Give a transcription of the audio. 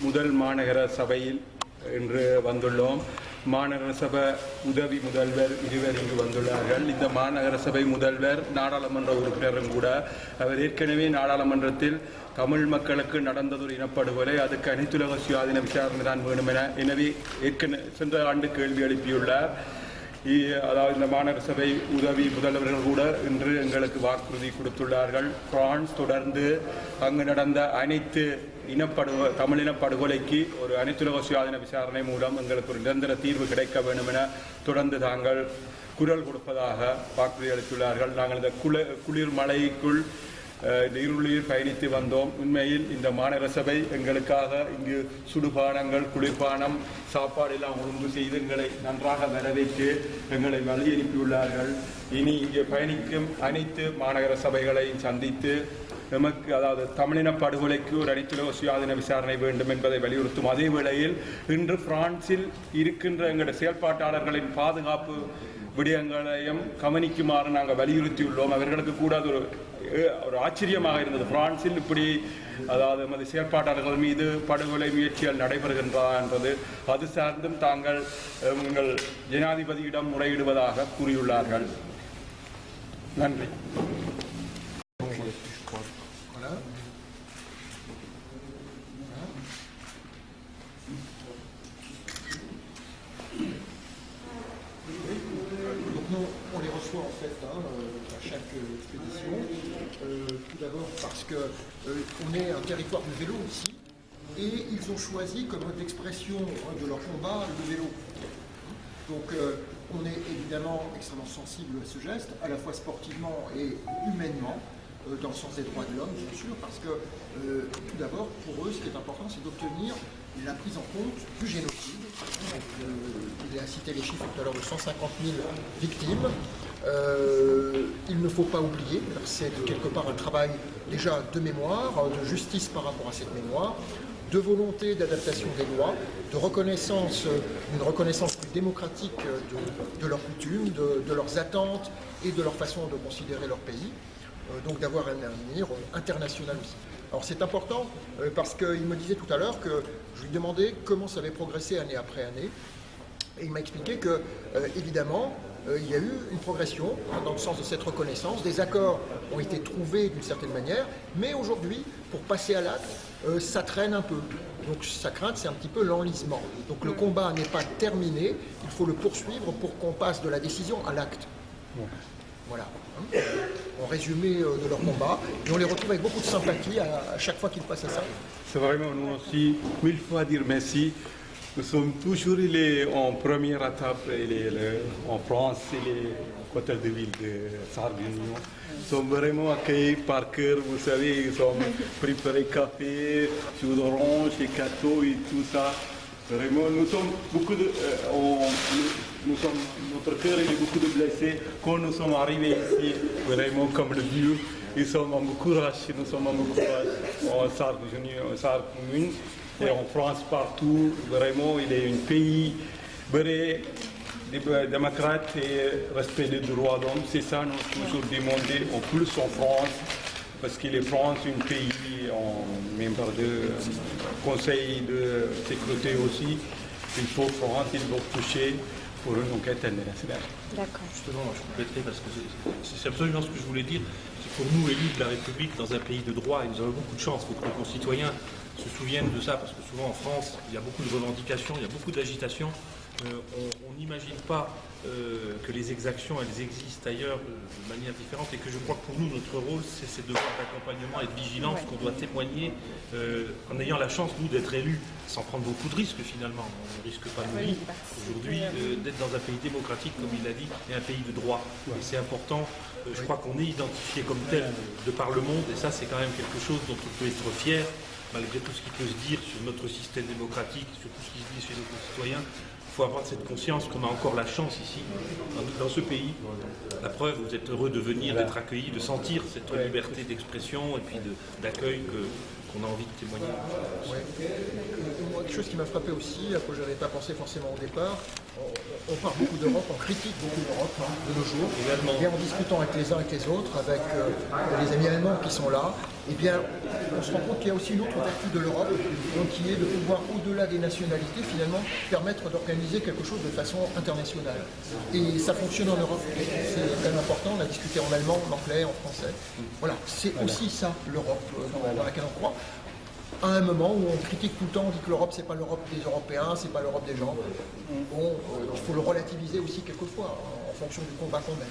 முதல் மாநகர சபையில் இன்று வந்துள்ளோம். மாநகர சபை உதவி முதல்வர் இருவர் இங்கு வந்துள்ளார்கள். இந்த மாநகர சபை முதல்வர் நாடாளுமன்ற உறுப்பினரும் கூட. அவர் ஏற்கனவே நாடாளுமன்றத்தில் தமிழ் மக்களுக்கு நடந்ததொரு இனப்படுகொலை, அதுக்கு அனைத்துலக சுயாதீன விசாரணை தான் வேணும் என எனவே சென்ற ஆண்டு கேள்வி எழுப்பியுள்ளார். அதாவது இந்த மாநகர சபை உதவி முதல்வர்கள் கூட இன்று எங்களுக்கு வாக்குறுதி கொடுத்துள்ளார்கள். பிரான்ஸ் தொடர்ந்து அங்கு நடந்த அனைத்து தமிழ் இனப்படுகொலைக்கு ஒரு அனைத்துலக சுயாதீன விசாரணை மூலம் எங்களுக்கு ஒரு நிரந்தர தீர்வு கிடைக்க வேண்டும் என தொடர்ந்து தாங்கள் குரல் கொடுப்பதாக வாக்குறுதி அளித்துள்ளார்கள். நாங்கள் இந்த குளிர் மலைக்குள் இந்த இருளில் பயணித்து வந்தோம். உண்மையில் இந்த மாநகர சபை எங்களுக்காக இங்கு சுடுபானங்கள், குளிர்பானம், சாப்பாடு எல்லாம் ஒழுங்கு செய்து எங்களை நன்றாக வரவேற்று எங்களை வழி அனுப்பியுள்ளார்கள். இனி இங்கே பயணிக்கும் அனைத்து மாநகர சபைகளை சந்தித்து நமக்கு அதாவது தமிழின படுகொலைக்கு ஒரு அனைத்துலக சுயாதீன விசாரணை வேண்டும் என்பதை வலியுறுத்தும் அதே வேளையில் இன்று பிரான்சில் இருக்கின்ற எங்களுடைய செயல்பாட்டாளர்களின் பாதுகாப்பு விடயங்களையும் கவனிக்குமாறு நாங்கள் வலியுறுத்தியுள்ளோம். அவர்களுக்கு கூட அது ஒரு ஆச்சரியமாக இருந்தது. பிரான்சில் இப்படி அதாவது நமது செயற்பாட்டாளர்கள் மீது படுகொலை முயற்சிகள் நடைபெறுகின்றதா என்பது அது சார்ந்தும் தாங்கள் எங்கள் ஜனாதிபதியிடம் முறையிடுவதாக கூறியுள்ளார்கள். நன்றி. On les reçoit en fait à chaque expédition, tout d'abord parce qu'on est un territoire de vélo ici, et ils ont choisi comme mode d'expression de leur combat le vélo. Donc on est évidemment extrêmement sensible à ce geste, à la fois sportivement et humainement, dans le sens des droits de l'homme bien sûr, parce que tout d'abord pour eux ce qui est important c'est d'obtenir la prise en compte du génocide. Il a cité les chiffres tout à l'heure de 150 000 victimes. Il ne faut pas oublier, c'est quelque part un travail déjà de mémoire, de justice par rapport à cette mémoire, de volonté d'adaptation des lois, de reconnaissance, une reconnaissance plus démocratique de leurs coutumes, de leurs attentes et de leur façon de considérer leur pays. Donc d'avoir un avenir international aussi. Alors c'est important parce qu'il me disait tout à l'heure que je lui demandais comment ça avait progressé année après année, et il m'a expliqué que évidemment il y a eu une progression dans le sens de cette reconnaissance, des accords ont été trouvés d'une certaine manière, mais aujourd'hui pour passer à l'acte ça traîne un peu. Donc sa crainte c'est un petit peu l'enlisement. Donc le combat n'est pas terminé, il faut le poursuivre pour qu'on passe de la décision à l'acte. Voilà, en résumé de leur combat, et on les retrouve avec beaucoup de sympathie à chaque fois qu'ils passent à ça. C'est vraiment nous aussi, mille fois dire merci. Nous sommes toujours en première étape en France et les hôtels de ville de Sarre-Union. Nous sommes vraiment accueillis par cœur, vous savez, ils sont préparés café, jus d'orange et gâteaux et tout ça. Vraiment, nous sommes beaucoup de... notre cœur est beaucoup de blessés. Quand nous sommes arrivés ici, vraiment comme le Dieu, nous sommes en courage en Sarre-Commune et en France partout. Vraiment, il est un pays vrai, démocrate et respect des droits de l'homme. C'est ça, nous avons toujours demandé, en plus en France, parce qu'il est France, un pays en membre du Conseil de sécurité aussi. Il faut France, il faut toucher pour une enquête internationale. D'accord. Justement, je compléterai parce que c'est absolument ce que je voulais dire. C'est pour nous, élus de la République, dans un pays de droit, et nous avons beaucoup de chance. Il faut que nos concitoyens se souviennent de ça, parce que souvent en France, il y a beaucoup de revendications, il y a beaucoup d'agitation. On n'imagine pas que les exactions, elles existent ailleurs de manière différente, et que je crois que pour nous, notre rôle, c'est ces devoirs d'accompagnement et de vigilance qu'on doit témoigner en ayant la chance, nous, d'être élus sans prendre beaucoup de risques finalement. On ne risque pas nos vies aujourd'hui d'être dans un pays démocratique, comme il l'a dit, et un pays de droit. Et c'est important, je crois qu'on est identifié comme tel de par le monde, et ça, c'est quand même quelque chose dont on peut être fier, malgré tout ce qui peut se dire sur notre système démocratique, sur tout ce qui se dit chez nos concitoyens. Il faut avoir cette conscience qu'on a encore la chance ici, dans ce pays. La preuve, vous êtes heureux de venir, d'être accueillis, de sentir cette liberté d'expression et puis d'accueil qu'on a envie de témoigner. Ouais. quelque chose qui m'a frappé aussi, à quoi je n'avais pas pensé forcément au départ. On parle beaucoup d'Europe, on critique beaucoup l'Europe de nos jours. Également. Et bien, en discutant avec les uns et avec les autres, avec les amis allemands qui sont là, eh bien, on se rend compte qu'il y a aussi une autre vertu de l'Europe, donc qui est de pouvoir, au-delà des nationalités, finalement, permettre d'organiser quelque chose de façon internationale. Et ça fonctionne en Europe. C'est quand même important. On a discuté en allemand, en anglais, en français. Voilà, c'est aussi ça l'Europe dans laquelle on croit. À un moment où on critique tout le temps, on dit que l'Europe c'est pas l'Europe des Européens, c'est pas l'Europe des gens. Bon, il faut le relativiser aussi quelquefois en fonction du combat qu'on mène.